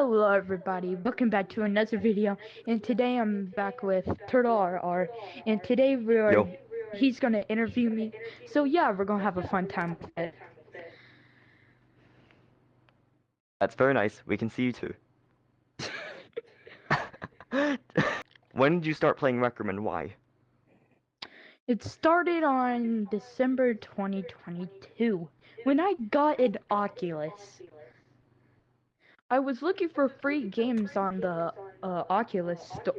Hello everybody, welcome back to another video, and today I'm back with TurtleRR, and today Yo, he's gonna interview me, so yeah, we're gonna have a fun time with it. that's very nice. We can see you too. When did you start playing Rec Room and why? It started on December 2022, when I got an Oculus. I was looking for free games on the Oculus store.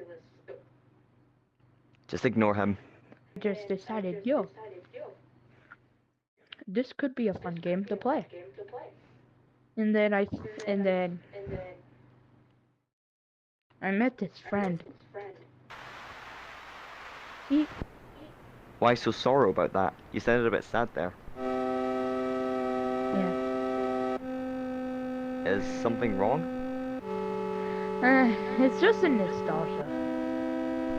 Just ignore him. Just decided, yo, this could be a fun game to play. And then I met this friend. He Why so sorrow about that? You sounded a bit sad there. Yeah. Is something wrong? It's just a nostalgia.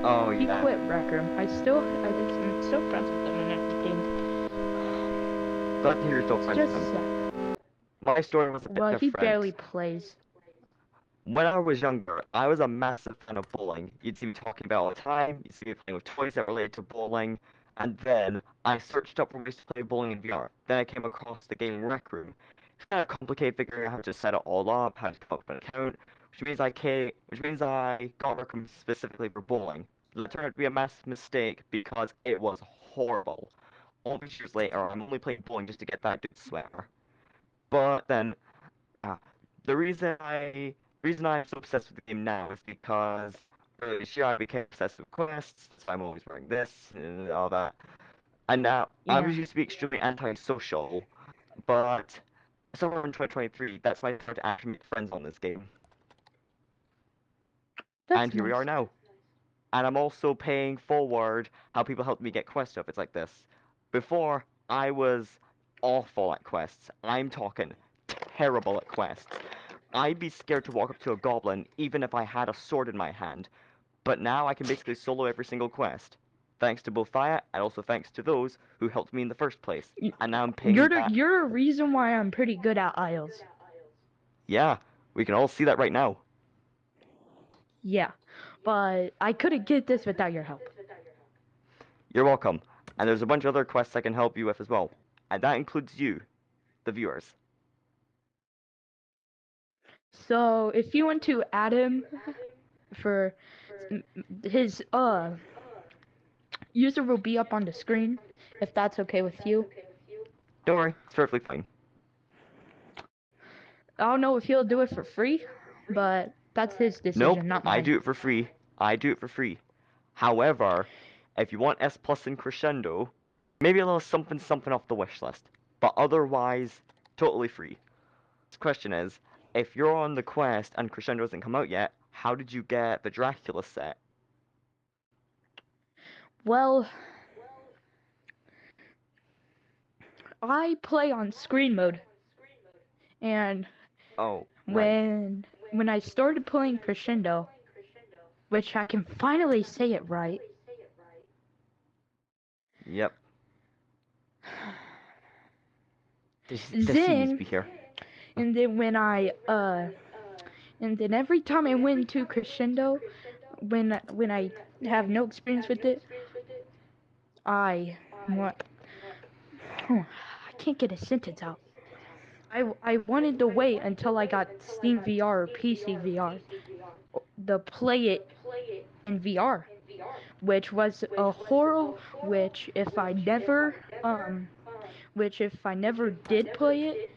Oh He yeah. quit Rec Room. I'm still friends with him and everything. Glad to hear you're still It's friends just with him. sad. My story was a bit Well, he barely different. plays. When I was younger, I was a massive fan of bowling. You'd see me talking about it all the time. You'd see me playing with toys that related to bowling. And then I searched up ways to play bowling in VR. Then I came across the game Rec Room. It's kind of complicated figuring out how to set it all up, how to come up with an account, which means I got Rec Room specifically for bowling. It turned out to be a massive mistake because it was horrible. All these years later, I'm only playing bowling just to get that dude sweater. But then uh, the reason I'm so obsessed with the game now is because earlier this year I became obsessed with quests, so I'm always wearing this and all that. And now I Yeah, was used to be extremely antisocial, but somewhere in 2023, that's when I started to actually make friends on this game. And that's here we are nice. now. And I'm also paying forward how people helped me get quest stuff. It's like this. Before, I was awful at quests. I'm talking terrible at quests. I'd be scared to walk up to a goblin even if I had a sword in my hand. But now I can basically solo every single quest. Thanks to both Fire and also thanks to those who helped me in the first place. Y- And now I'm You're paying the back. you're a reason why I'm pretty good at aisles. Yeah, we can all see that right now. Yeah, but I couldn't get this without your help. You're welcome. And there's a bunch of other quests I can help you with as well. And that includes you, the viewers. So if you want to add him for his user will be up on the screen, if that's okay with you. Don't worry, it's perfectly fine. I don't know if he'll do it for free, but that's his Nope, decision, not I mine. do it for free. I do it for free. However, if you want S Plus and Crescendo, maybe a little something something off the wish list. But otherwise, totally free. The question is, if you're on the quest and Crescendo hasn't come out yet, how did you get the Dracula set? Well, I play on screen mode, and Oh, right. when I started playing Crescendo, which I can finally say it right, Yep. The seas then be here. and then when I and then every time I went to Crescendo, when I have no experience with it, I what I can't get a sentence out. I wanted to wait until I got Steam VR or PC VR to play it in VR, which was a horror. Which if I never which if I never did play it,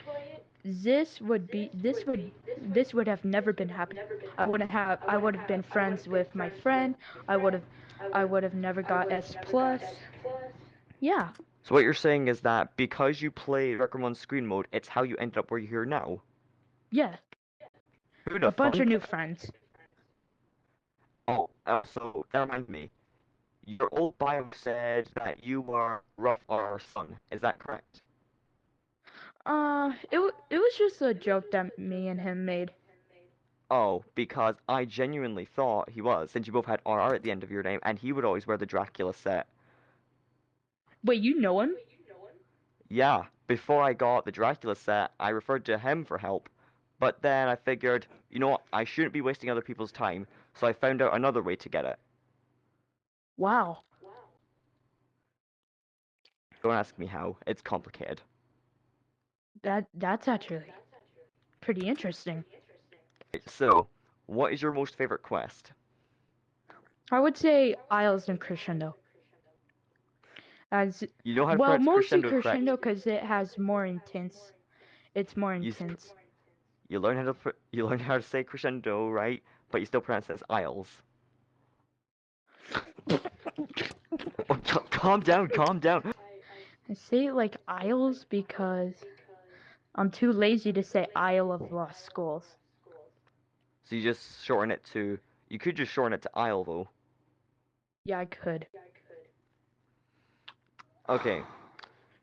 this would have never been happening. I would have been friends with my friend. I would have never got S plus. Yeah, So what you're saying is that because you play Rec Room on screen mode, it's how you ended up where you're here now. yeah, Who'd a have bunch of thunk? new friends. Oh, so that reminds me. Your old bio said that you were Rough R son. Is that correct? It was just a joke that me and him made. Oh, because I genuinely thought he was, since you both had RR at the end of your name, and he would always wear the Dracula set. Wait, you know him? Yeah, before I got the Dracula set, I referred to him for help, But then I figured, you know what, I shouldn't be wasting other people's time, so I found out another way to get it. Wow. Don't ask me how, it's complicated. That's actually pretty interesting. So, what is your most favorite quest? I would say Isles and Crescendo. As You know how to well, pronounce mostly crescendo Crescendo correct? because it has more intense. It's more You intense. you learn how to you learn how to say crescendo, right? But you still pronounce it as aisles. Oh, calm down, calm down. I say it like Isles because I'm too lazy to say Isle of Lost Skulls. So you just shorten it to. You could just shorten it to aisle though. Yeah, I could. Okay.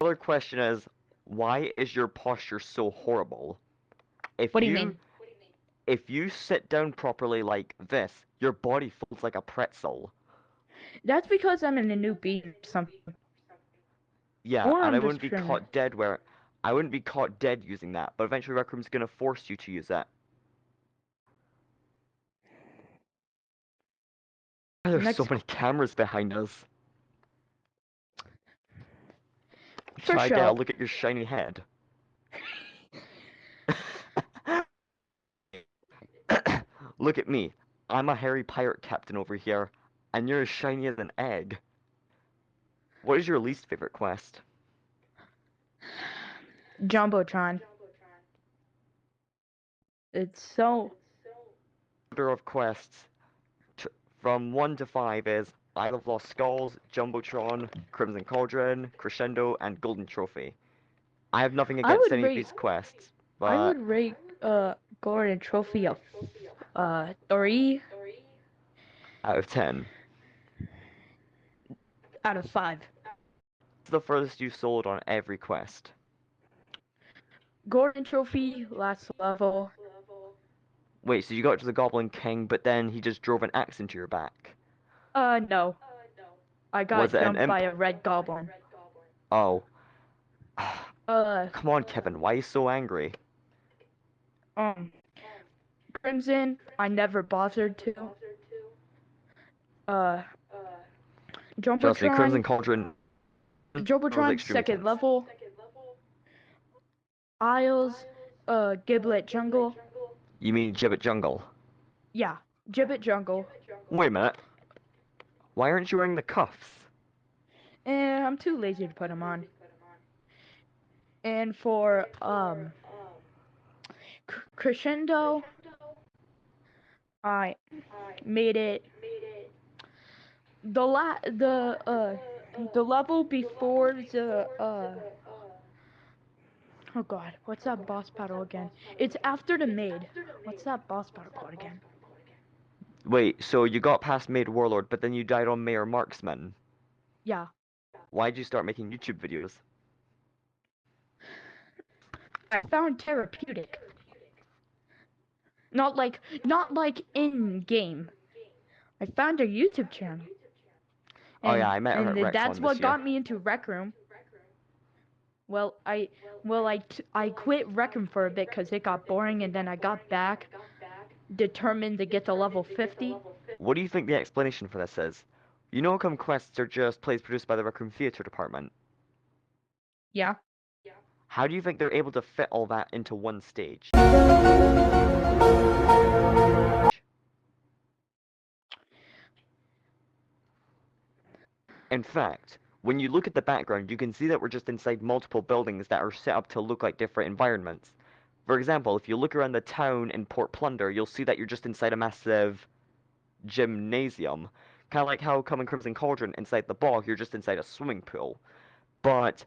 Other question is, why is your posture so horrible? What If do you you mean? if you sit down properly like this, your body folds like a pretzel. That's because I'm in a new beat or something. Yeah, Or and I'm I just wouldn't be trimmer. caught dead where I wouldn't be caught dead using that, but eventually Rec Room's gonna force you to use that. There's so Next, many cameras behind us. for Try to get a show. look at your shiny head. Look at me. I'm a hairy pirate captain over here, and you're as shiny as an egg. What is your least favorite quest? Jumbotron. It's so. Order of quests t from 1 to 5 is Isle of Lost Skulls, Jumbotron, Crimson Cauldron, Crescendo, and Golden Trophy. I have nothing I against would any of rate. these quests, I but would rate Gordon Trophy a 3 out of 10. out of 5. What's the furthest you sold on every quest? Gordon Trophy last level. Wait, so you got to the Goblin King, but then he just drove an axe into your back? No. I Was got it an jumped by imp? a red goblin. Oh. Uh, Come on, Kevin, why are you so angry? um, Crimson. I never bothered to. Uh, Trust me, Jumbotron. Crimson Cauldron was Jumbotron extremely second tense. level. Isles. Giblet Jungle. You mean Gibbet Jungle? Yeah, Gibbet Jungle. Wait a minute, why aren't you wearing the cuffs? And I'm too lazy to put them on. And for Crescendo, I made it the level before the oh god, what's that boss battle again? It's after the maid. What's that boss battle called again? Wait, so you got past Maid Warlord, but then you died on Mayor Marksman. Yeah, Why'd you start making YouTube videos? I found therapeutic. Not like in game. I found a YouTube channel, Oh yeah, and I met her at and that's RexCon this what year. got me into Rec Room. Well, I quit Rec Room for a bit because it got boring, and then I got back determined to get to level 50. What do you think the explanation for this is? You know how come quests are just plays produced by the Rec Room Theatre Department? Yeah. How do you think they're able to fit all that into one stage? In fact, when you look at the background, you can see that we're just inside multiple buildings that are set up to look like different environments. For example, if you look around the town in Port Plunder, you'll see that you're just inside a massive gymnasium. Kind of like how come in Crimson Cauldron, inside the bog, you're just inside a swimming pool. But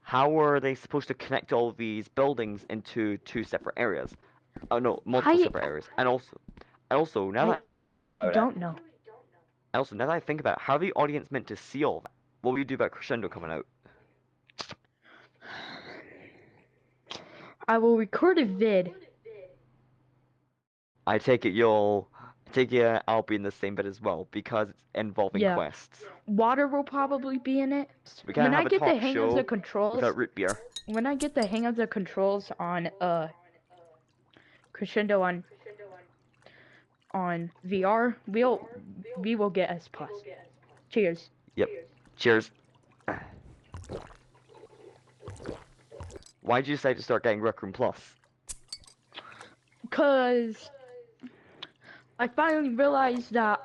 how are they supposed to connect all of these buildings into two separate areas? Oh no, multiple I separate areas. And also now I that about it, don't know. also now that I think about it, how are the audience meant to see all that? What will you do about Crescendo coming out? I will record a vid. I take it you'll I take it I'll be in the same bit as well because it's involving Yeah. quests. Water will probably be in it. We When can't I have a get the talk hang of the show controls, without root beer. when I get the hang of the controls on crescendo on VR, we will get S plus. Cheers. Yep. Cheers. Why did you decide to start getting Rec Room Plus? Cause I finally realized that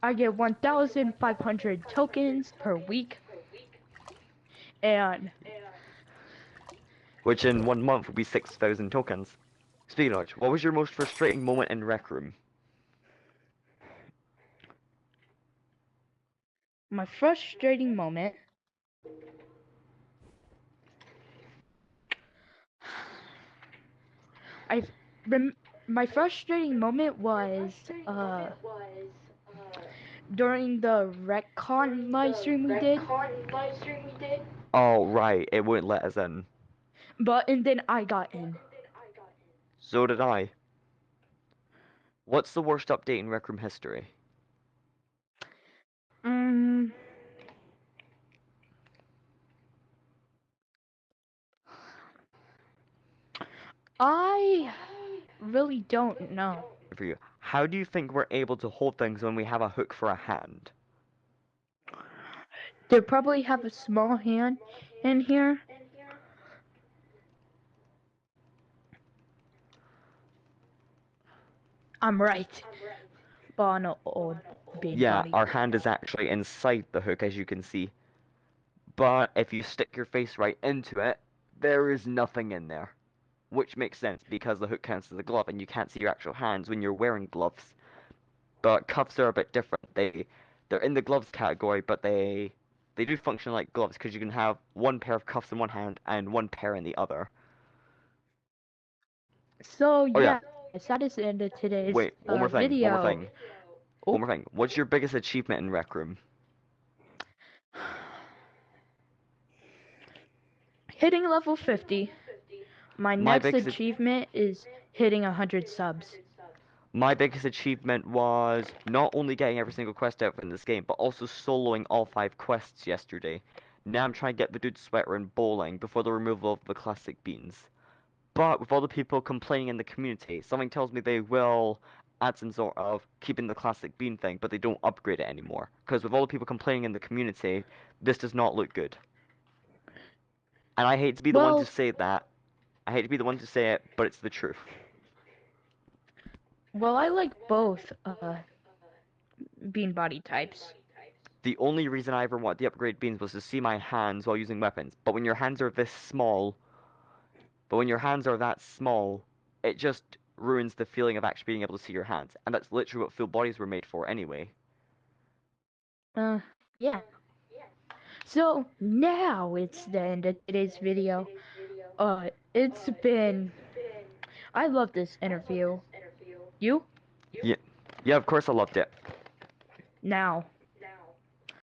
I get 1,500 tokens per week, and Which in 1 month would be 6,000 tokens. Speaking of which, what was your most frustrating moment in Rec Room? my frustrating moment. I my frustrating moment was during the retcon live stream we did, Oh, right, it wouldn't let us in. but and then I got in. So did I. What's the worst update in Rec Room history? Mm, I really don't know. For you, how do you think we're able to hold things when we have a hook for a hand? They probably have a small hand in here. I'm right. But on an old bean Yeah, body. our hand is actually inside the hook, as you can see. But if you stick your face right into it, there is nothing in there. Which makes sense because the hook counts as a glove and you can't see your actual hands when you're wearing gloves. But cuffs are a bit different. They're in the gloves category, but they do function like gloves because you can have one pair of cuffs in one hand and one pair in the other. So Oh yeah, yeah, that is the end of today's wait, one more thing, one more video. thing, one Oh, more thing. What's your biggest achievement in Rec Room? hitting level 50. My My next biggest achievement is hitting 100 subs. My biggest achievement was not only getting every single quest out in this game, but also soloing all 5 quests yesterday. Now I'm trying to get the dude sweater and bowling before the removal of the classic beans. But with all the people complaining in the community, something tells me they will add some sort of keeping the classic bean thing, but they don't upgrade it anymore. Because with all the people complaining in the community, this does not look good. And I hate to be the one to Well, say that. I hate to be the one to say it, but it's the truth. well, I like both bean body types. The only reason I ever wanted the upgrade beans was to see my hands while using weapons. But when your hands are that small, it just ruins the feeling of actually being able to see your hands. And that's literally what full bodies were made for anyway. Uh, yeah. So now it's the end of today's video. It's been. I love this interview. You? Yeah, yeah, of course I loved it. Now.